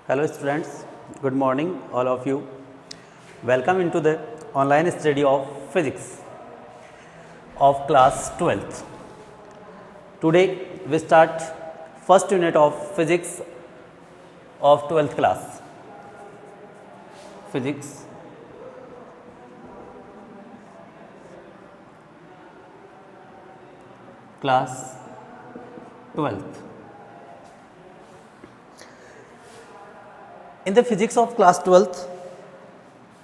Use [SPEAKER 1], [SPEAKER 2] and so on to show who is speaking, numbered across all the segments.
[SPEAKER 1] Hello students, good morning all of you. Welcome into the online study of physics of class 12th. Today we start first unit of physics of 12th class. Physics class 12th. In the physics of class 12th,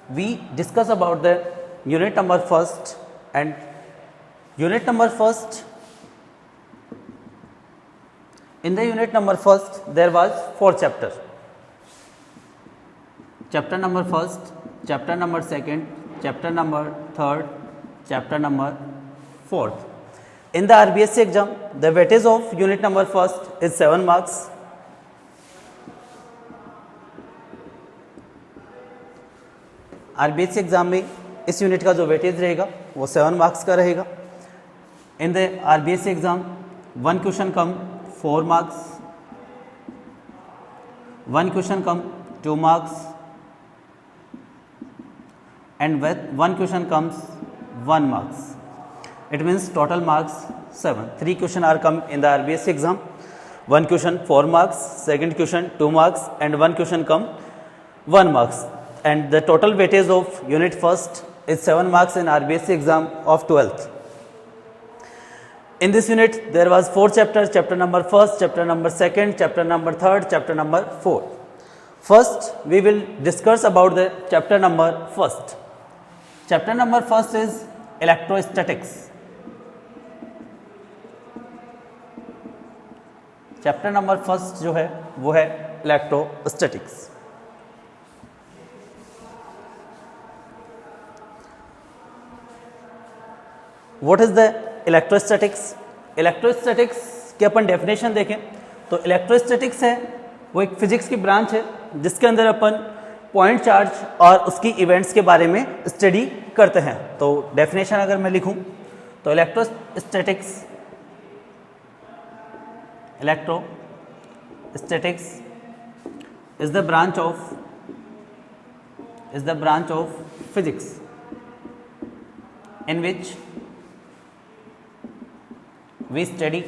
[SPEAKER 1] we discuss about the unit number first and unit number first. In the unit number first, there was 4 chapters. Chapter number first, chapter number second, chapter number third, chapter number fourth. In the RBSC exam, the weightage of unit number first is 7 marks. RBSC exam में इस unit का जो weightage रहेगा वो 7 marks का रहेगा. In the RBSC exam 1 question come 4 marks, 1 question come 2 marks and 1 question comes 1 marks. It means total marks 7. 3 question are come in the RBSC exam. 1 question 4 marks, second question 2 marks and 1 question come 1 marks. And the total weightage of unit first is 7 marks in RBSC exam of 12th. In this unit there was 4 chapters, chapter number first, chapter number second, chapter number third, chapter number 4. First we will discuss about the chapter number first. Chapter number first is electrostatics. Chapter number first जो है वो है electrostatics. What is the electrostatics? Electrostatics की अपन definition देखें तो electrostatics है वो एक फिजिक्स की ब्रांच है जिसके अंदर अपन पॉइंट चार्ज और उसकी इवेंट्स के बारे में स्टडी करते हैं. तो डेफिनेशन अगर मैं लिखूं तो electrostatics is the branch of physics in which we study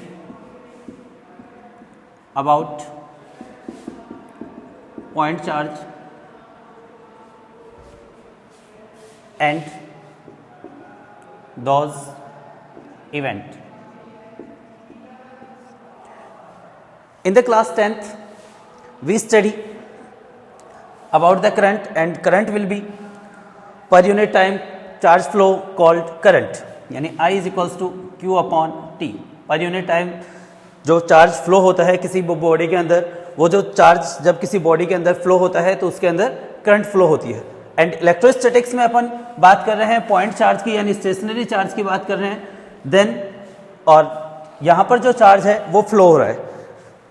[SPEAKER 1] about point charge and those event. In the class 10th we study about the current and current will be per unit time charge flow called current, यानी I is equals to Q upon T. Per unit time जो charge flow होता है किसी body के अंदर, वो जो charge जब किसी बॉडी के अंदर फ्लो होता है तो उसके अंदर करंट फ्लो होती है. एंड इलेक्ट्रोस्टैटिक्स में अपन बात कर रहे हैं पॉइंट चार्ज की यानी स्टेशनरी चार्ज की बात कर रहे हैं. देन और यहाँ पर जो चार्ज है वो फ्लो हो रहा है.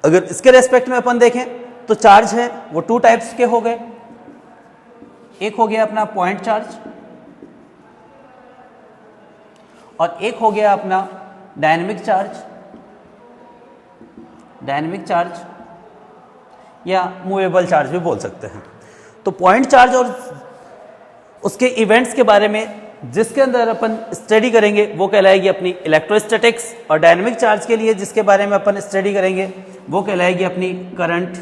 [SPEAKER 1] अगर इसके रेस्पेक्ट में अपन देखें तो चार्ज है वो 2 टाइप्स के हो गए. एक हो गया अपना पॉइंट चार्ज और एक हो गया अपना डायनेमिक चार्ज या मूवेबल चार्ज भी बोल सकते हैं. तो पॉइंट चार्ज और उसके इवेंट्स के बारे में जिसके अंदर अपन स्टडी करेंगे वो कहलाएगी अपनी इलेक्ट्रोस्टैटिक्स, और डायनेमिक चार्ज के लिए जिसके बारे में अपन स्टडी करेंगे वो कहलाएगी अपनी करंट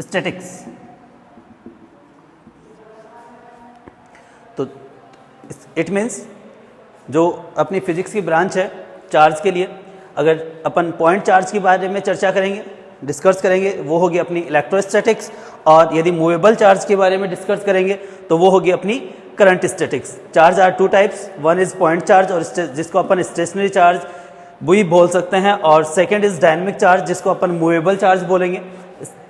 [SPEAKER 1] स्टैटिक्स. तो इट मीन्स जो अपनी फिजिक्स की ब्रांच है चार्ज के लिए, अगर अपन पॉइंट चार्ज के बारे में चर्चा करेंगे डिस्कस करेंगे वो होगी अपनी इलेक्ट्रोस्टैटिक्स, और यदि मूवेबल चार्ज के बारे में डिस्कस करेंगे तो वो होगी अपनी current statics. Charge are 2 types, one is point charge और जिसको अपन स्टेशनरी चार्ज भी बोल सकते हैं, और सेकेंड इज डायनेमिक चार्ज जिसको अपन मूवेबल चार्ज बोलेंगे.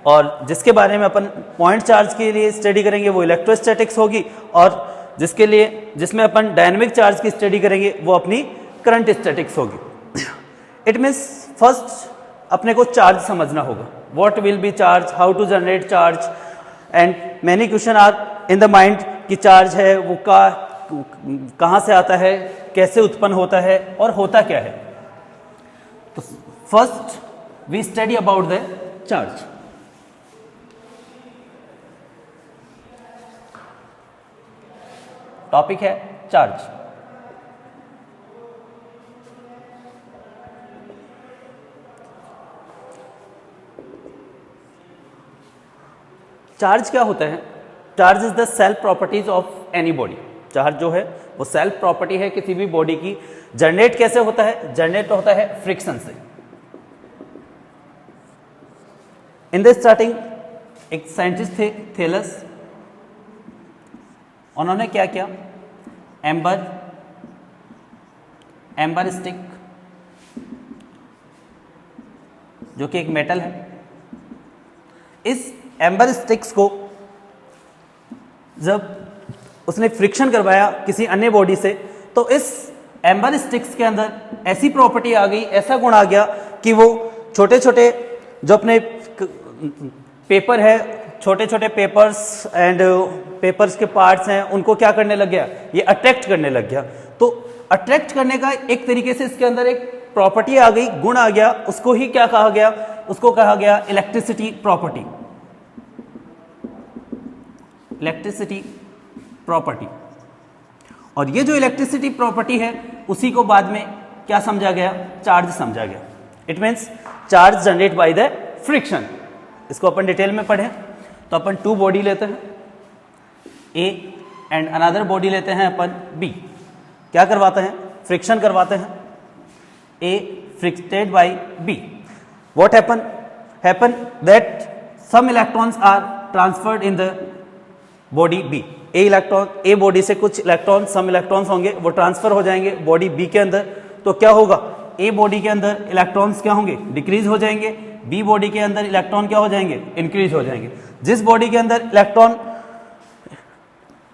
[SPEAKER 1] और जिसके बारे में अपन पॉइंट चार्ज के लिए स्टडी करेंगे वो इलेक्ट्रोस्टैटिक्स होगी, और जिसमें अपन डायनेमिक चार्ज की स्टडी करेंगे वो अपनी करंट स्टैटिक्स होगी. इट मीन्स फर्स्ट अपने को चार्ज समझना होगा. What will be charge, how to generate charge, and many question are in the mind कि चार्ज है वो कहाँ से आता है, कैसे उत्पन्न होता है और होता क्या है. तो first we study about the charge. Topic है चार्ज। चार्ज क्या होता है? Charge is the self properties of any body. Charge जो है वो सेल्फ प्रॉपर्टी है किसी भी बॉडी की। जनरेट कैसे होता है? जनरेट होता है फ्रिक्शन से। इन द स्टार्टिंग एक साइंटिस्ट थे थेलस, उन्होंने क्या किया, एम्बर स्टिक जो कि एक मेटल है, इस एम्बर स्टिक्स को जब उसने फ्रिक्शन करवाया किसी अन्य बॉडी से, तो इस एम्बर स्टिक्स के अंदर ऐसी प्रॉपर्टी आ गई, ऐसा गुण आ गया कि वो छोटे छोटे जो अपने पेपर है, छोटे छोटे पेपर्स एंड पेपर्स के पार्ट्स हैं, उनको क्या करने लग गया, ये अट्रैक्ट करने लग गया। तो अट्रैक्ट करने का एक तरीके से इसके अंदर एक प्रॉपर्टी आ गई, गुण आ गया, उसको ही क्या कहा गया, उसको कहा गया इलेक्ट्रिसिटी प्रॉपर्टी। Electricity property. और ये जो इलेक्ट्रिसिटी प्रॉपर्टी है उसी को बाद में क्या समझा गया, चार्ज समझा गया। It means charge generate by the friction. इसको अपन डिटेल में पढ़ें तो अपन टू बॉडी लेते हैं, ए एंड अनदर बॉडी लेते हैं अपन बी। क्या करवाते हैं, फ्रिक्शन करवाते हैं, A fricted by B. What happen that some electrons are transferred in the body B. A body से कुछ इलेक्ट्रॉन, सम इलेक्ट्रॉन्स होंगे वो ट्रांसफर हो जाएंगे बॉडी बी के अंदर। तो क्या होगा, ए बॉडी के अंदर इलेक्ट्रॉन्स क्या होंगे, डिक्रीज हो जाएंगे, बी बॉडी के अंदर इलेक्ट्रॉन क्या हो जाएंगे, इंक्रीज हो जाएंगे। जिस बॉडी के अंदर इलेक्ट्रॉन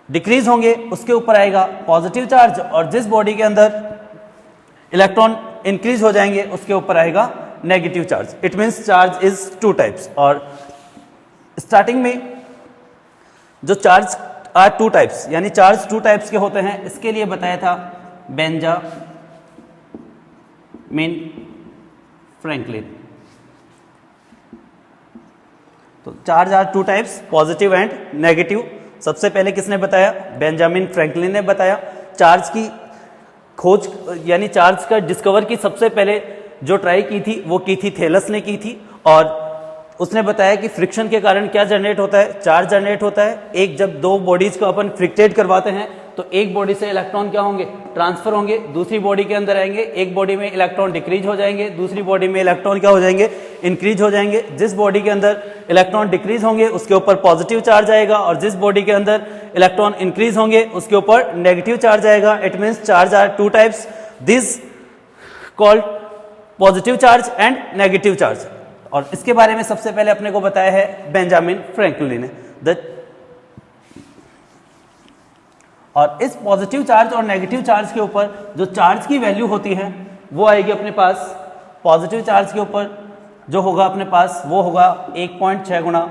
[SPEAKER 1] डिक्रीज होंगे उसके ऊपर आएगा पॉजिटिव चार्ज, और जिस बॉडी के अंदर इलेक्ट्रॉन इंक्रीज हो जाएंगे उसके ऊपर आएगा negative charge. It means charge is two types. और स्टार्टिंग में जो चार्ज आर टू टाइप्स, यानी चार्ज टू टाइप्स के होते हैं, इसके लिए बताया था बेंजामिन फ्रैंकलिन। तो charge are two types, positive and negative. सबसे पहले किसने बताया, बेंजामिन फ्रैंकलिन ने बताया। चार्ज की खोज यानी चार्ज का डिस्कवर की सबसे पहले जो ट्राई की थी वो की थी थेलस ने की थी, और उसने बताया कि फ्रिक्शन के कारण क्या जनरेट होता है, चार्ज जनरेट होता है। एक जब दो बॉडीज को अपन फ्रिक्टेट करवाते हैं तो एक बॉडी से इलेक्ट्रॉन क्या होंगे, ट्रांसफर होंगे, दूसरी बॉडी के अंदर आएंगे। एक बॉडी में इलेक्ट्रॉन डिक्रीज हो जाएंगे, दूसरी बॉडी में इलेक्ट्रॉन क्या हो जाएंगे, इंक्रीज हो जाएंगे। जिस बॉडी के अंदर इलेक्ट्रॉन डिक्रीज होंगे उसके ऊपर पॉजिटिव चार्ज आएगा, और जिस बॉडी के अंदर इलेक्ट्रॉन इंक्रीज होंगे उसके ऊपर नेगेटिव चार्ज आएगा। It means charge are two types, this called positive charge and negative charge. और इसके बारे में सबसे पहले अपने को बताया है बेंजामिन फ्रैंकलिन ने। और इस पॉजिटिव चार्ज और नेगेटिव चार्ज के ऊपर जो चार्ज की वैल्यू होती है वो आएगी अपने पास, पॉजिटिव चार्ज के ऊपर जो होगा अपने पास वो होगा 1.6 गुणा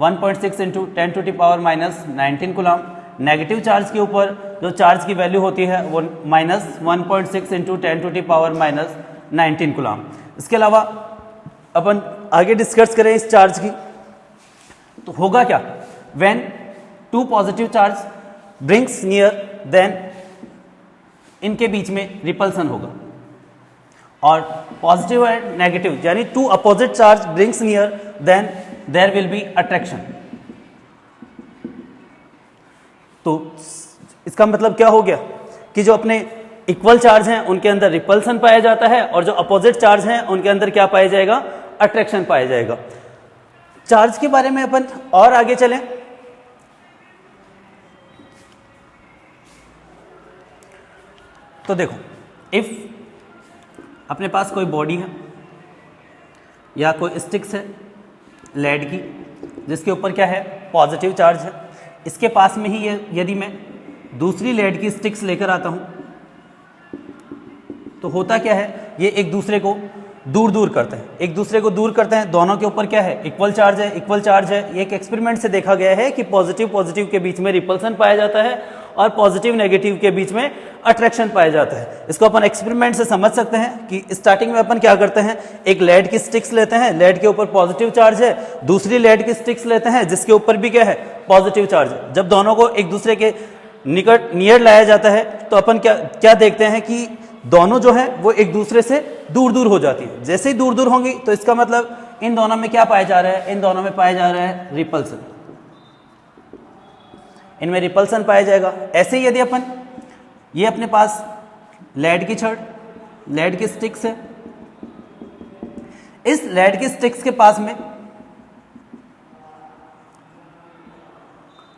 [SPEAKER 1] 1.6 into 10 to the power minus 19 coulomb. Negative charge के ऊपर जो चार्ज की वैल्यू होती है वो minus 1.6 into 10 to the power minus 19 coulomb. इसके अलावा अपन आगे डिस्कस करें इस चार्ज की, तो होगा क्या, when two positive charge brings near then इनके बीच में रिपल्सन होगा, और पॉजिटिव एंड नेगेटिव यानी two opposite charge brings near then there will be attraction. तो इसका मतलब क्या हो गया कि जो अपने इक्वल चार्ज हैं उनके अंदर रिपल्सन पाया जाता है, और जो अपोजिट चार्ज हैं उनके अंदर क्या पाया जाएगा, अट्रैक्शन पाया जाएगा। चार्ज के बारे में अपन और आगे चलें तो देखो, इफ अपने पास कोई बॉडी है या कोई स्टिक्स है लेड की जिसके ऊपर क्या है, पॉजिटिव चार्ज है, इसके पास में ही ये यदि मैं दूसरी लेड की स्टिक्स लेकर आता हूं तो होता क्या है, ये एक दूसरे को दूर दूर करते हैं, एक दूसरे को दूर करते हैं। दोनों के ऊपर क्या है, इक्वल चार्ज है, इक्वल चार्ज है। ये एक एक्सपेरिमेंट से देखा गया है कि पॉजिटिव पॉजिटिव के बीच में रिपल्सन पाया जाता है और पॉजिटिव नेगेटिव के बीच में अट्रैक्शन पाया जाता है। इसको अपन एक्सपेरिमेंट से समझ सकते हैं कि स्टार्टिंग में अपन क्या करते हैं, एक लेड की स्टिक्स लेते हैं, लेड के ऊपर पॉजिटिव चार्ज है, दूसरी लेड की स्टिक्स लेते हैं जिसके ऊपर भी क्या है, पॉजिटिव चार्ज है। जब दोनों को एक दूसरे के निकट नियर लाया जाता है तो अपन क्या क्या देखते हैं कि दोनों जो है वो एक दूसरे से दूर दूर हो जाती है। जैसे ही दूर दूर होंगी तो इसका मतलब इन दोनों में क्या पाया जा रहा है, इन दोनों में पाया जा रहा है रिपल्सन, इनमें रिपल्सन पाया जाएगा। ऐसे ही यदि अपन ये अपने पास लेड की छड़, लेड की स्टिक्स है, इस लेड की स्टिक्स के पास में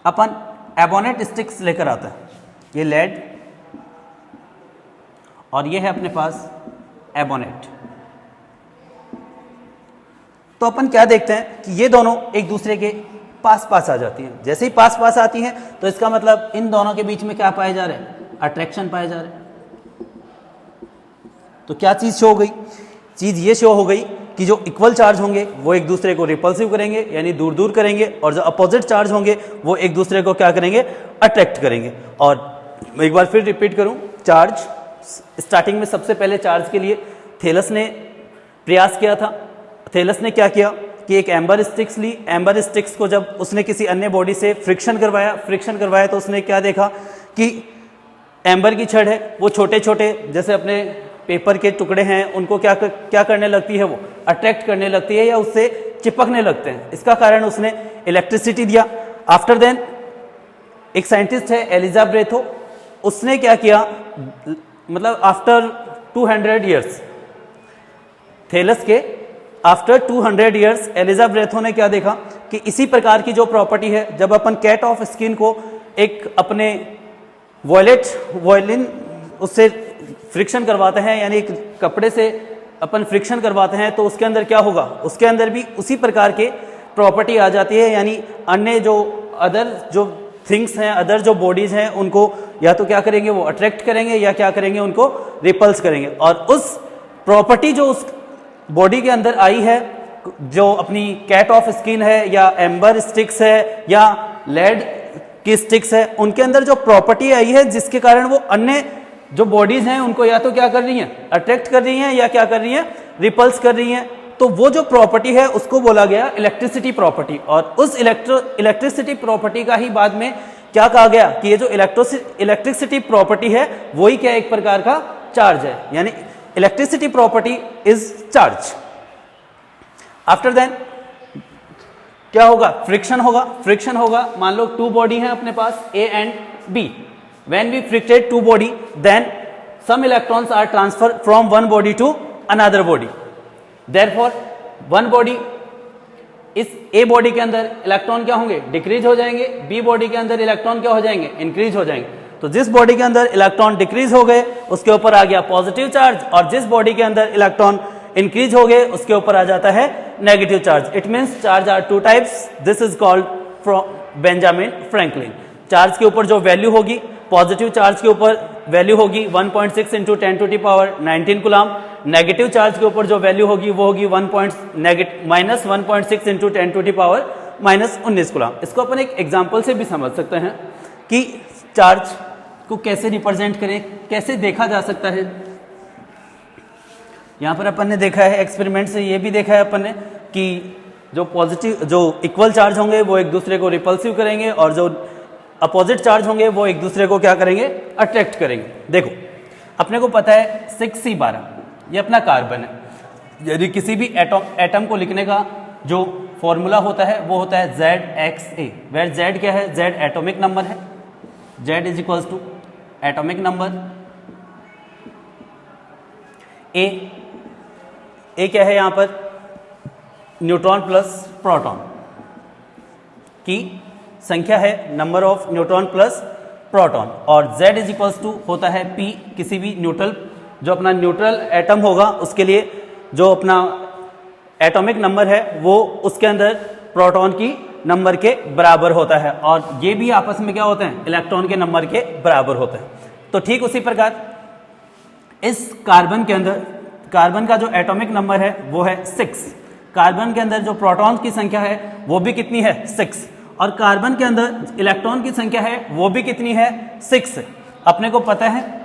[SPEAKER 1] अपन एबोनेट स्टिक्स लेकर आता है, ये लेड और ये है अपने पास एबोनेट। तो अपन क्या देखते हैं कि ये दोनों एक दूसरे के पास पास आ जाती हैं। जैसे ही पास पास आती हैं तो इसका मतलब इन दोनों के बीच में क्या पाया जा रहा है, अट्रैक्शन पाया जा रहा है। तो क्या चीज शो हो गई, चीज ये शो हो गई कि जो इक्वल चार्ज होंगे वो एक दूसरे को रिपल्सिव करेंगे यानी दूर दूर करेंगे, और जो अपोजिट चार्ज होंगे वो एक दूसरे को क्या करेंगे, अट्रैक्ट करेंगे। और एक बार फिर रिपीट करूं, चार्ज स्टार्टिंग में सबसे पहले चार्ज के लिए थेलस ने प्रयास किया था। थेलस ने क्या किया कि एक एम्बर स्टिक्स ली, एम्बर स्टिक्स को जब उसने किसी अन्य बॉडी से फ्रिक्शन करवाया तो उसने क्या देखा कि एम्बर की छड़ है वो छोटे छोटे जैसे अपने पेपर के टुकड़े हैं उनको क्या करने लगती है, वो अट्रैक्ट करने लगती है या उससे चिपकने लगते हैं। इसका कारण उसने इलेक्ट्रिसिटी दिया। आफ्टर देन एक साइंटिस्ट है एलिजा ब्रेथो, उसने क्या किया, मतलब आफ्टर 200 ईयर्स, थेलस के आफ्टर 200 ईयर्स एलिजा ब्रेथो ने क्या देखा कि इसी प्रकार की जो प्रॉपर्टी है, जब अपन कैट ऑफ स्किन को एक अपने वॉयलिन उससे फ्रिक्शन करवाते हैं यानी एक कपड़े से अपन फ्रिक्शन करवाते हैं तो उसके अंदर क्या होगा, उसके अंदर भी उसी प्रकार के प्रॉपर्टी आ जाती है। यानी अन्य जो अदर जो थिंग्स हैं, अदर जो बॉडीज हैं, उनको या तो क्या करेंगे, वो अट्रैक्ट करेंगे या क्या करेंगे, उनको रिपल्स करेंगे। और उस प्रॉपर्टी जो उस बॉडी के अंदर आई है, जो अपनी कैट ऑफ स्किन है या एम्बर स्टिक्स है या लेड की स्टिक्स है, उनके अंदर जो प्रॉपर्टी आई है जिसके कारण वो अन्य जो बॉडीज हैं उनको या तो क्या कर रही हैं, अट्रैक्ट कर रही हैं या क्या कर रही हैं, रिपल्स कर रही हैं। तो वो जो प्रॉपर्टी है उसको बोला गया इलेक्ट्रिसिटी प्रॉपर्टी। और उस इलेक्ट्रिसिटी प्रॉपर्टी का ही बाद में क्या कहा गया कि ये जो इलेक्ट्रिसिटी प्रॉपर्टी है वही क्या एक प्रकार का चार्ज है, यानी electricity property is charge. After then क्या होगा, फ्रिक्शन होगा। फ्रिक्शन होगा, मान लो टू बॉडी है अपने पास A and B. When we frictate two body, then some electrons are transferred from one body to another body. Therefore, one body, इस A body के अंदर इलेक्ट्रॉन क्या होंगे, डिक्रीज हो जाएंगे, B बॉडी के अंदर इलेक्ट्रॉन क्या हो जाएंगे, इंक्रीज हो जाएंगे। तो जिस बॉडी के अंदर इलेक्ट्रॉन डिक्रीज हो गए उसके ऊपर आ गया पॉजिटिव चार्ज, और जिस बॉडी के अंदर इलेक्ट्रॉन इंक्रीज हो गए उसके ऊपर आ जाता है negative charge. It means charge are two types, this is called from Benjamin Franklin. Charge के ऊपर जो वैल्यू होगी, पॉजिटिव चार्ज के ऊपर वैल्यू होगी 1.6 इंटू 10⁻19 कूलम, नेगेटिव चार्ज के ऊपर जो वैल्यू होगी वो होगी -1.6 इंटू 10⁻19 कूलम। इसको अपन एक एग्जाम्पल से भी समझ सकते हैं कि चार्ज को कैसे रिप्रेजेंट करें, कैसे देखा जा सकता है। यहाँ पर अपन ने देखा है एक्सपेरिमेंट से, ये भी देखा है अपन ने कि जो पॉजिटिव जो इक्वल चार्ज होंगे वो एक दूसरे को रिपल्सिव करेंगे और जो अपोजिट चार्ज होंगे वो एक दूसरे को क्या करेंगे, अट्रैक्ट करेंगे। देखो अपने को पता है 6C12 ये अपना कार्बन है। यदि किसी भी एटम को लिखने का जो फॉर्मूला होता है वो होता है ZXA, वेयर Z क्या है, Z एटॉमिक नंबर है, Z is equals to atomic number, A क्या है यहाँ पर, न्यूट्रॉन प्लस प्रोटॉन की संख्या है, number of neutron plus proton, और Z इज इक्वल्स टू होता है P, किसी भी न्यूट्रल जो अपना न्यूट्रल एटम होगा उसके लिए जो अपना एटॉमिक नंबर है वो उसके अंदर प्रोटॉन की नंबर के बराबर होता है, और ये भी आपस में क्या होते हैं, इलेक्ट्रॉन के नंबर के बराबर होते हैं। तो ठीक उसी प्रकार इस कार्बन के अंदर, कार्बन का जो एटॉमिक नंबर है वो है 6, कार्बन के अंदर जो प्रोटॉन की संख्या है वो भी कितनी है, 6, और कार्बन के अंदर इलेक्ट्रॉन की संख्या है वो भी कितनी है, 6। अपने को पता है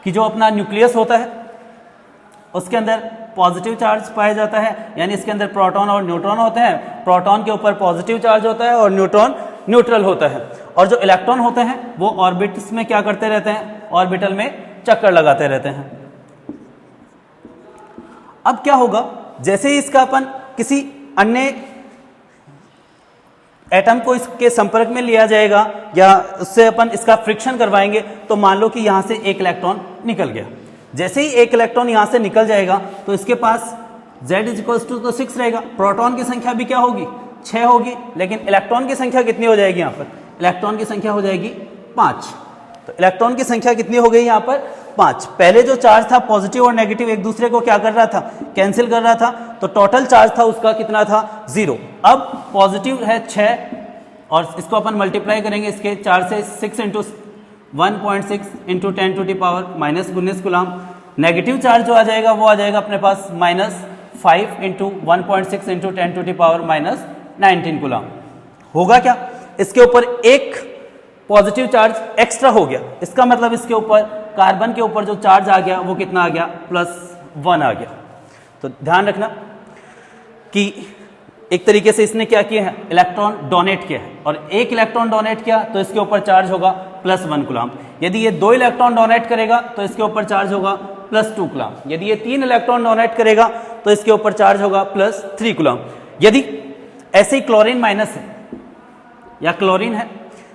[SPEAKER 1] कि जो अपना न्यूक्लियस होता है उसके अंदर पॉजिटिव चार्ज पाया जाता है, यानी इसके अंदर प्रोटॉन और न्यूट्रॉन होते हैं। प्रोटॉन के ऊपर पॉजिटिव चार्ज होता है और न्यूट्रॉन न्यूट्रल होता है। और जो इलेक्ट्रॉन होते हैं वो ऑर्बिट्स में क्या करते रहते हैं, ऑर्बिटल में चक्कर लगाते रहते हैं। अब क्या होगा, जैसे ही इसका अपन किसी अन्य एटम को इसके संपर्क में लिया जाएगा या उससे अपन इसका फ्रिक्शन करवाएंगे, तो मान लो कि यहां से एक इलेक्ट्रॉन निकल गया। जैसे ही एक इलेक्ट्रॉन यहां से निकल जाएगा तो इसके पास Z = 6 रहेगा। प्रोटॉन की संख्या भी क्या होगी, 6 होगी, लेकिन इलेक्ट्रॉन की संख्या कितनी हो जाएगी, यहां पर इलेक्ट्रॉन की संख्या हो जाएगी 5। तो इलेक्ट्रॉन की संख्या कितनी हो गई यहां पर, 5। पहले जो चार्ज था पॉजिटिव और नेगेटिव एक दूसरे को क्या कर रहा था, कैंसिल कर रहा था, तो टोटल चार्ज था उसका कितना था, 0। अब पॉजिटिव है 6 और इसको अपन मल्टीप्लाई करेंगे इसके 4 से, 6 × 1.6 × 10⁻⁻⁻19 कूलम। नेगेटिव चार्ज जो आ जाएगा वो आ जाएगा अपने पास -5 × 1.6 × 10⁻⁻19 कूलम। होगा क्या, इसके ऊपर एक पॉजिटिव चार्ज एक्स्ट्रा हो गया। इसका मतलब इसके ऊपर कार्बन के ऊपर जो चार्ज आ गया वो कितना आ गया, +1 आ गया। तो ध्यान रखना कि एक तरीके से इसने क्या किया है, इलेक्ट्रॉन डोनेट किया है, और एक इलेक्ट्रॉन डोनेट किया तो इसके ऊपर चार्ज होगा +1 कूलम। यदि ये 2 इलेक्ट्रॉन डोनेट करेगा तो इसके ऊपर चार्ज होगा +2 कूलम। यदि ये 3 इलेक्ट्रॉन डोनेट करेगा तो इसके ऊपर चार्ज होगा +3 कूलम। यदि ऐसे ही क्लोरीन माइनस है या क्लोरीन है,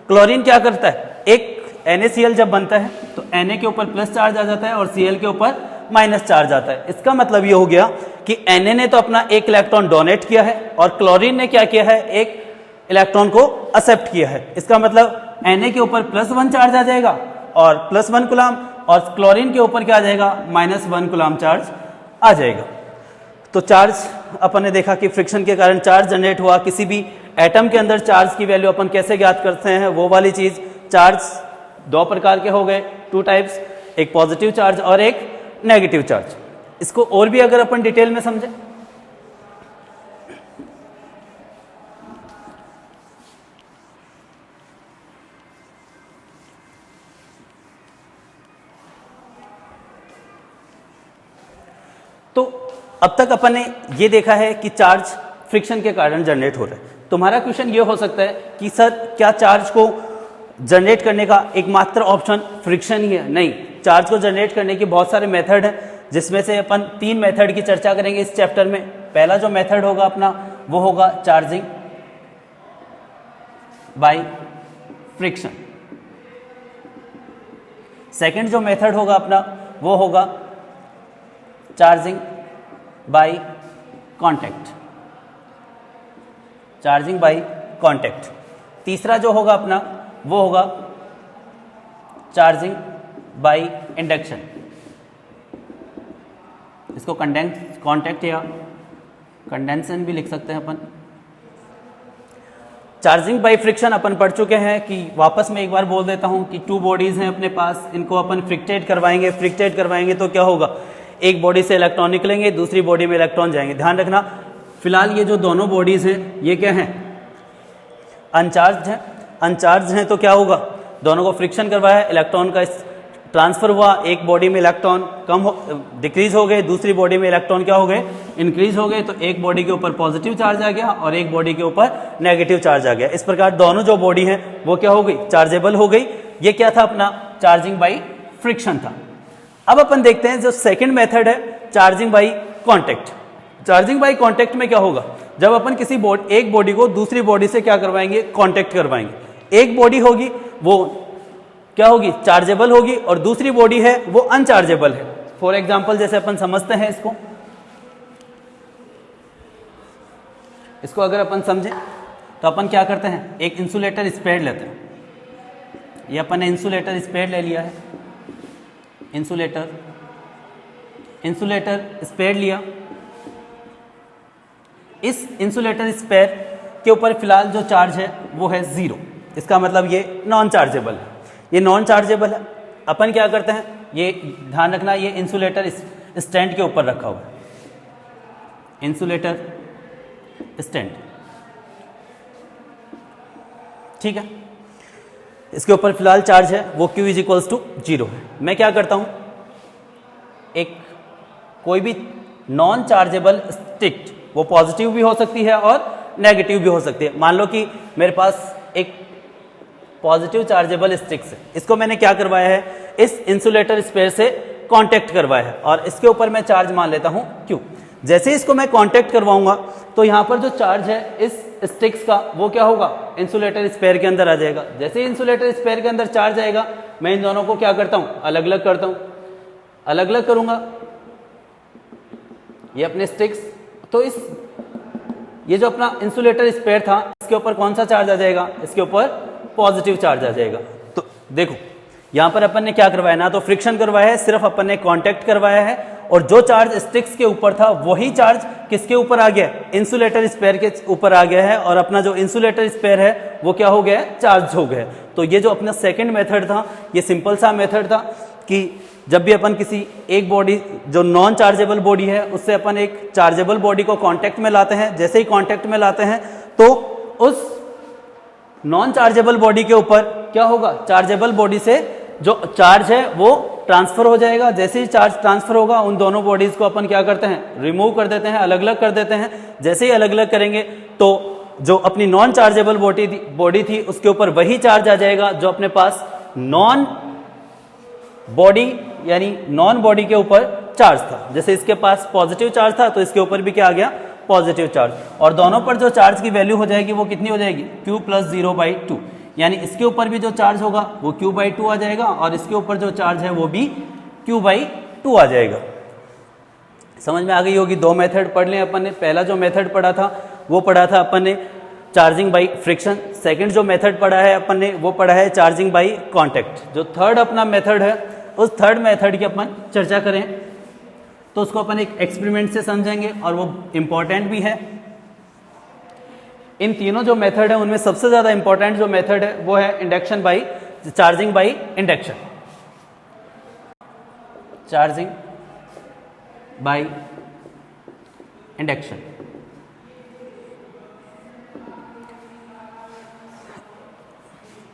[SPEAKER 1] क्लोरीन क्या करता है, एक NaCl जब बनता है तो Na के ऊपर प्लस चार्ज आ जाता है और Cl के ऊपर माइनस चार्ज आता है। इसका मतलब ये हो गया कि Na ने तो अपना एक इलेक्ट्रॉन डोनेट किया है और क्लोरीन ने क्या किया है, एक इलेक्ट्रॉन को एक्सेप्ट किया है। इसका मतलब Na के ऊपर +1 चार्ज आ जाएगा और +1 कूलम, और क्लोरीन के ऊपर क्या आ जाएगा, -1 कूलम चार्ज आ जाएगा। तो चार्ज अपन ने देखा कि फ्रिक्शन के कारण चार्ज जनरेट हुआ। किसी भी एटम के अंदर चार्ज की वैल्यू अपन कैसे ज्ञात करते हैं, वो वाली चीज। चार्ज 2 प्रकार के हो गए, 2 टाइप्स, एक पॉजिटिव चार्ज और एक नेगेटिव चार्ज। इसको और भी अगर अपन डिटेल में समझें, तो अब तक अपन ने ये देखा है कि चार्ज फ्रिक्शन के कारण जनरेट हो रहा है। तुम्हारा क्वेश्चन ये हो सकता है कि सर क्या चार्ज को जनरेट करने का एकमात्र ऑप्शन फ्रिक्शन ही है? नहीं, चार्ज को जनरेट करने के बहुत सारे मेथड हैं, जिसमें से अपन 3 मेथड की चर्चा करेंगे इस चैप्टर में। पहला जो मेथड होगा अपना वो होगा चार्जिंग बाय फ्रिक्शन। सेकंड जो मेथड होगा अपना वो होगा charging by contact, charging by contact. तीसरा जो होगा अपना वो होगा चार्जिंग बाय इंडक्शन। इसको कांटेक्ट या कंडेंसन भी लिख सकते हैं अपन। चार्जिंग बाय फ्रिक्शन अपन पढ़ चुके हैं कि वापस में एक बार बोल देता हूं कि 2 बॉडीज हैं अपने पास, इनको अपन फ्रिक्टेट करवाएंगे। फ्रिक्टेट करवाएंगे तो क्या होगा, एक बॉडी से इलेक्ट्रॉन निकलेंगे, दूसरी बॉडी में इलेक्ट्रॉन जाएंगे। ध्यान रखना, फिलहाल ये जो दोनों बॉडीज हैं ये क्या हैं, अनचार्ज हैं। अनचार्ज हैं तो क्या होगा, दोनों को फ्रिक्शन करवाया, इलेक्ट्रॉन का ट्रांसफर हुआ, एक बॉडी में इलेक्ट्रॉन डिक्रीज हो गए, दूसरी बॉडी में इलेक्ट्रॉन क्या हो गए, इंक्रीज हो गए। तो एक बॉडी के ऊपर पॉजिटिव चार्ज आ गया और एक बॉडी के ऊपर नेगेटिव चार्ज आ गया। इस प्रकार दोनों जो बॉडी हैं वो क्या हो गई, चार्जेबल हो गई। ये क्या था अपना, चार्जिंग बाय फ्रिक्शन था। अब अपन देखते हैं जो सेकंड मेथड है charging by contact. Charging by contact में क्या होगा, जब अपन किसी एक बॉडी को दूसरी बॉडी से क्या करवाएंगे, कांटेक्ट करवाएंगे। एक बॉडी होगी वो क्या होगी, चार्जेबल होगी, और दूसरी बॉडी है वो अनचार्जेबल है। फॉर एग्जांपल जैसे अपन समझते हैं इसको अगर अपन समझें तो अपन क्या करते हैं, एक इंसुलेटर स्पेड लेते हैं। ये अपन ने इंसुलेटर स्पेड ले लिया है, इंसुलेटर स्पेड लिया। इस इंसुलेटर स्पेयर के ऊपर फिलहाल जो चार्ज है वो है 0। इसका मतलब ये नॉन चार्जेबल है, ये नॉन चार्जेबल है। अपन क्या करते हैं, ये ध्यान रखना, ये इंसुलेटर स्टैंड के ऊपर रखा हुआ है, इंसुलेटर स्टैंड, ठीक है। इसके ऊपर फिलहाल चार्ज है वो Q = 0 है। मैं क्या करता हूं, एक कोई भी नॉन चार्जेबल स्टिक, वो पॉजिटिव भी हो सकती है और नेगेटिव भी हो सकती है। मान लो कि मेरे पास एक पॉजिटिव चार्जेबल स्टिक से। इसको मैंने क्या करवाया है, इस इंसुलेटर स्पेयर से कांटेक्ट करवाया है और इसके ऊपर मैं चार्ज मान लेता हूं Q। जैसे ही इसको मैं कांटेक्ट करवाऊंगा तो यहां पर जो चार्ज है इस स्टिक्स का वो क्या होगा, इंसुलेटर स्पेयर के अंदर आ जाएगा। जैसे ही इंसुलेटर स्पेयर के अंदर चार्ज आएगा, मैं इन दोनों को क्या करता हूं, अलग अलग करता हूं, अलग अलग करूंगा ये अपने स्टिक्स। तो ये जो अपना इंसुलेटर स्पेयर था इसके ऊपर कौन सा चार्ज आ जाएगा, इसके ऊपर पॉजिटिव चार्ज आ जाएगा। तो देखो यहां पर अपन ने क्या करवाया, ना तो फ्रिक्शन करवाया है, सिर्फ अपन ने कांटेक्ट करवाया है और जो चार्ज स्टिक्स के ऊपर था वही चार्ज किसके ऊपर आ गया, इंसुलेटर स्पेयर के ऊपर आ गया है और अपना जो इंसुलेटर स्पेयर है वो क्या हो गया है, चार्ज हो गया है। तो ये जो अपना सेकंड मेथड था ये सिंपल सा मेथड था कि जब भी अपन किसी एक बॉडी जो नॉन चार्जेबल बॉडी है उससे अपन एक चार्जेबल बॉडी को कांटेक्ट में लाते हैं, जैसे ही कांटेक्ट में लाते हैं तो उस नॉन चार्जेबल बॉडी के ऊपर क्या होगा, चार्जेबल बॉडी से जो चार्ज है वो ट्रांसफर हो जाएगा। जैसे ही चार्ज ट्रांसफर होगा उन दोनों बॉडीज को अपन क्या करते हैं, रिमूव कर देते हैं, अलग अलग कर देते हैं। जैसे ही अलग अलग करेंगे तो जो अपनी नॉन चार्जेबल बॉडी थी उसके ऊपर वही चार्ज आ जाएगा जो अपने पास नॉन बॉडी यानी नॉन बॉडी के ऊपर चार्ज था। जैसे इसके पास पॉजिटिव चार्ज था तो इसके ऊपर भी क्या आ गया, पॉजिटिव चार्ज। और दोनों पर जो चार्ज की वैल्यू हो जाएगी वो कितनी हो जाएगी, Q + 0/2। यानी इसके ऊपर भी जो चार्ज होगा वो Q/2 आ जाएगा और इसके ऊपर जो चार्ज है वो भी Q/2 आ जाएगा। समझ में आ गई होगी। दो मेथड पढ़ लें अपन ने। पहला जो मेथड पढ़ा था वो पढ़ा था अपन ने चार्जिंग बाई फ्रिक्शन। सेकंड जो मेथड पढ़ा है अपन ने वो पढ़ा है चार्जिंग बाई कांटेक्ट। जो थर्ड अपना मेथड है उस थर्ड मेथड की अपन चर्चा करें तो उसको अपन एक एक्सपेरिमेंट से समझेंगे और वो इंपॉर्टेंट भी है। इन तीनों जो मेथड है उनमें सबसे ज्यादा इंपॉर्टेंट जो मेथड है वो है induction by charging by induction. Charging by induction.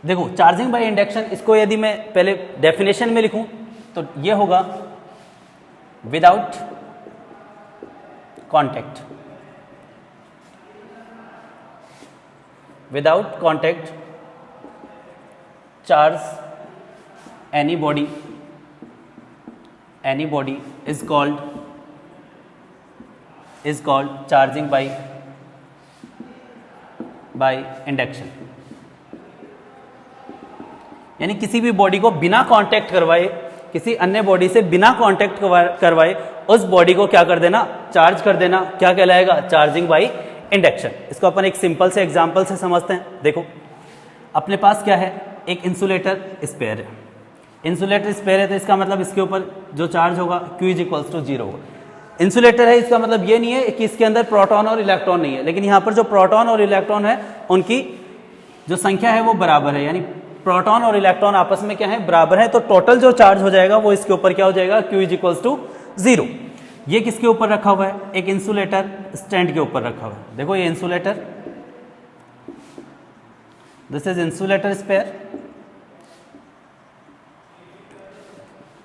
[SPEAKER 1] देखो चार्जिंग बाई इंडक्शन, इसको यदि मैं पहले डेफिनेशन में लिखूं तो ये होगा without contact. Without contact charge any body is called charging by induction। यानी किसी भी बॉडी को बिना कांटेक्ट करवाए, किसी अन्य बॉडी से बिना कांटेक्ट करवाए उस बॉडी को क्या कर देना, चार्ज कर देना। क्या कहलाएगा, चार्जिंग बाई इंडक्शन। इसको अपन एक सिंपल से एग्जांपल से समझते हैं। देखो अपने पास क्या है, एक इंसुलेटर स्पेयर है। इंसुलेटर स्पेयर है तो इसका मतलब इसके ऊपर जो चार्ज होगा Q = 0 होगा। इंसुलेटर है इसका मतलब ये नहीं है कि इसके अंदर प्रोटॉन और इलेक्ट्रॉन नहीं है, लेकिन यहाँ पर जो प्रोटॉन और इलेक्ट्रॉन है उनकी जो संख्या है वो बराबर है। यानी प्रोटॉन और इलेक्ट्रॉन आपस में क्या है, बराबर है। तो टोटल जो चार्ज हो जाएगा वो इसके ऊपर क्या हो जाएगा, Q = 0। ये किसके ऊपर रखा हुआ है, एक इंसुलेटर स्टैंड के ऊपर रखा हुआ है। देखो ये insulator, this is insulator spare,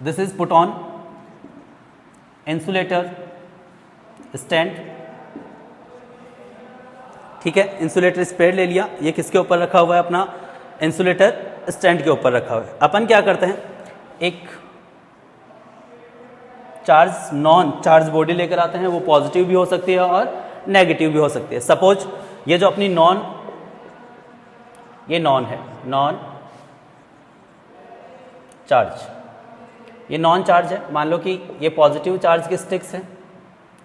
[SPEAKER 1] this is put on insulator stand. ठीक है, इंसुलेटर स्पेयर ले लिया। ये किसके ऊपर रखा हुआ है, अपना इंसुलेटर स्टैंड के ऊपर रखा हुआ है। अपन क्या करते हैं, एक नॉन चार्ज बॉडी लेकर आते हैं। वो पॉजिटिव भी हो सकती है और नेगेटिव भी हो सकती है। सपोज ये जो अपनी ये नॉन है, नॉन चार्ज, ये नॉन चार्ज है। मान लो कि ये पॉजिटिव चार्ज के स्टिक्स हैं,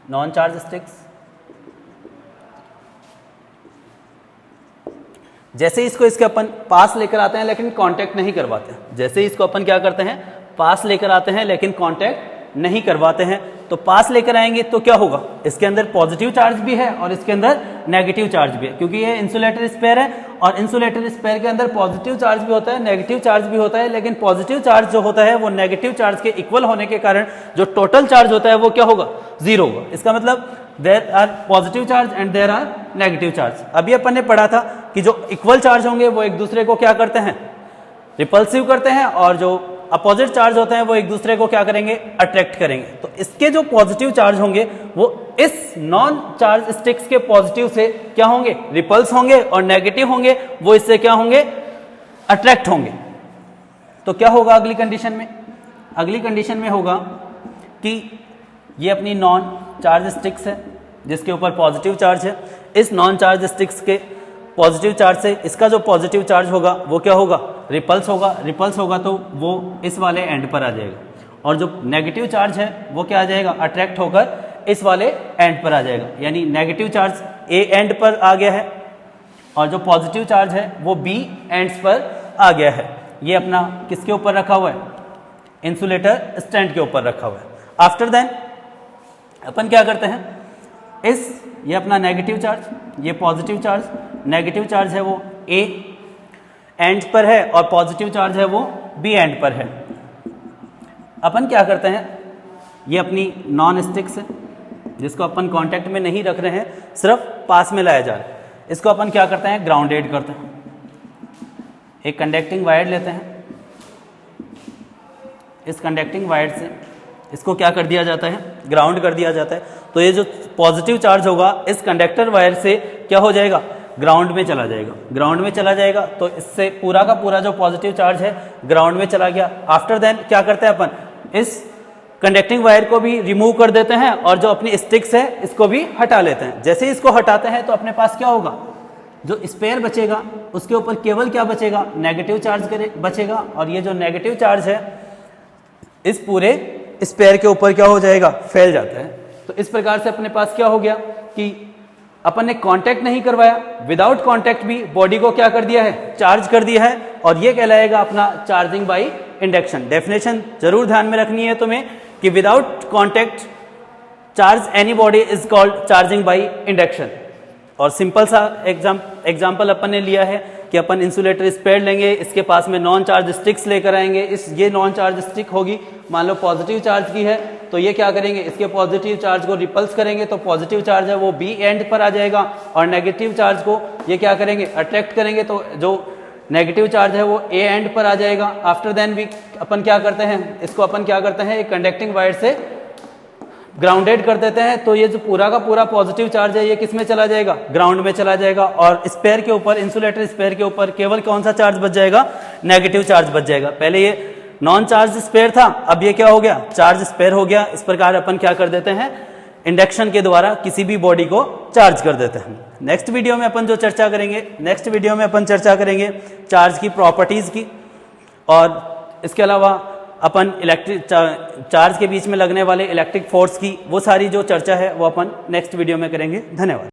[SPEAKER 1] नॉन चार्ज स्टिक्स। जैसे इसको इसके अपन पास लेकर आते हैं लेकिन कांटेक्ट नहीं करवाते हैं। जैसे इसको अपन क्या करते हैं, पास लेकर आते हैं लेकिन कांटेक्ट नहीं करवाते हैं। तो पास लेकर आएंगे तो क्या होगा, इसके अंदर पॉजिटिव चार्ज भी है और इसके अंदर नेगेटिव चार्ज भी है, क्योंकि ये इंसुलेटर स्पेयर है और इंसुलेटर स्पेयर के अंदर पॉजिटिव चार्ज भी होता है, नेगेटिव चार्ज भी होता है। लेकिन पॉजिटिव चार्ज जो होता है वो नेगेटिव चार्ज के इक्वल होने के कारण जो टोटल चार्ज होता है वो क्या होगा, 0 होगा। इसका मतलब there are positive charge and there are negative charge. अभी अपन ने पढ़ा था कि जो इक्वल चार्ज होंगे वो एक दूसरे को क्या करते हैं, रिपल्सिव करते हैं, और जो अपोजिट चार्ज होते हैं वो एक दूसरे को क्या करेंगे, अट्रैक्ट करेंगे। तो इसके जो पॉजिटिव चार्ज होंगे वो इस नॉन चार्ज स्टिक्स के पॉजिटिव से क्या होंगे, रिपल्स होंगे, और नेगेटिव होंगे वो इससे क्या होंगे, अट्रैक्ट होंगे। तो क्या होगा अगली कंडीशन में? अगली कंडीशन में होगा कि ये अपनी नॉन चार्ज स्टिक्स है जिसके ऊपर पॉजिटिव चार्ज है, इस नॉन चार्ज स्टिक्स के पॉजिटिव चार्ज से इसका जो पॉजिटिव चार्ज होगा वो क्या होगा? रिपल्स होगा। रिपल्स होगा तो वो इस वाले एंड पर आ जाएगा, और जो नेगेटिव चार्ज है वो क्या आ जाएगा? अट्रैक्ट होकर इस वाले एंड पर आ जाएगा। यानी नेगेटिव चार्ज ए एंड पर आ गया है और जो पॉजिटिव चार्ज है वो बी एंड्स पर आ गया है। ये अपना किसके ऊपर रखा हुआ है? इंसुलेटर स्टैंड के ऊपर रखा हुआ है। आफ्टर देन अपन क्या करते हैं, ये अपना नेगेटिव चार्ज, ये पॉजिटिव चार्ज, नेगेटिव चार्ज है वो ए एंड पर है और पॉजिटिव चार्ज है वो बी एंड पर है। अपन क्या करते हैं, ये अपनी नॉन स्टिक्स है जिसको अपन कांटेक्ट में नहीं रख रहे हैं, सिर्फ पास में लाया जा रहा है। इसको अपन क्या करते हैं? ग्राउंडेड करते हैं। एक कंडक्टिंग वायर लेते हैं, इस कंडक्टिंग वायर से इसको क्या कर दिया जाता है? ग्राउंड कर दिया जाता है। तो ये जो पॉजिटिव चार्ज होगा इस कंडक्टर वायर से क्या हो जाएगा? ग्राउंड में चला जाएगा। ग्राउंड में चला जाएगा तो इससे पूरा का पूरा जो पॉजिटिव चार्ज है ग्राउंड में चला गया। आफ्टर देन क्या करते हैं अपन? इस कंडक्टिंग वायर को भी रिमूव कर देते हैं और जो अपनी स्टिक्स है इसको भी हटा लेते हैं। जैसे ही इसको हटाते हैं तो अपने पास क्या होगा? जो स्पेयर बचेगा उसके ऊपर केवल क्या बचेगा? नेगेटिव चार्ज बचेगा, और ये जो नेगेटिव चार्ज है इस पूरे स्पेयर के ऊपर क्या हो जाएगा? फैल जाता है। तो इस प्रकार से अपने पास क्या हो गया कि अपन ने कांटेक्ट नहीं करवाया, विदाउट कांटेक्ट भी बॉडी को क्या कर दिया है? चार्ज कर दिया है, और ये कहलाएगा अपना चार्जिंग बाय इंडक्शन। डेफिनेशन जरूर ध्यान में रखनी है तुम्हें कि without contact charge any body is called charging by induction. और सिंपल सा एग्जाम्पल अपन ने लिया है कि अपन इंसुलेटर स्पेयर लेंगे, इसके पास में नॉन चार्ज स्टिक्स लेकर आएंगे। ये नॉन चार्ज स्टिक होगी, मान लो पॉजिटिव चार्ज की है, तो ये क्या करेंगे? इसके पॉजिटिव चार्ज को रिपल्स करेंगे तो पॉजिटिव चार्ज है वो बी एंड पर आ जाएगा, और नेगेटिव चार्ज को ये क्या करेंगे? अट्रैक्ट करेंगे तो जो नेगेटिव चार्ज है वो ए एंड पर आ जाएगा। आफ्टर देन भी अपन क्या करते हैं? इसको अपन क्या करते हैं? एक कंडक्टिंग वायर से ग्राउंडेड कर देते हैं। तो ये जो पूरा का पूरा पॉजिटिव चार्ज है ये किस में चला जाएगा? ग्राउंड में चला जाएगा, और स्पेयर के ऊपर, इंसुलेटर स्पेयर के ऊपर केवल कौन सा चार्ज बच जाएगा? नेगेटिव चार्ज बच जाएगा। पहले ये नॉन चार्ज स्पेयर था, अब ये क्या हो गया? चार्ज स्पेयर हो गया। इस प्रकार अपन क्या कर देते हैं? इंडक्शन के द्वारा किसी भी बॉडी को चार्ज कर देते हैं। नेक्स्ट वीडियो में अपन जो चर्चा करेंगे, चार्ज की प्रॉपर्टीज की, और इसके अलावा अपन इलेक्ट्रिक चार्ज के बीच में लगने वाले इलेक्ट्रिक फोर्स की वो सारी जो चर्चा है वो अपन नेक्स्ट वीडियो में करेंगे। धन्यवाद।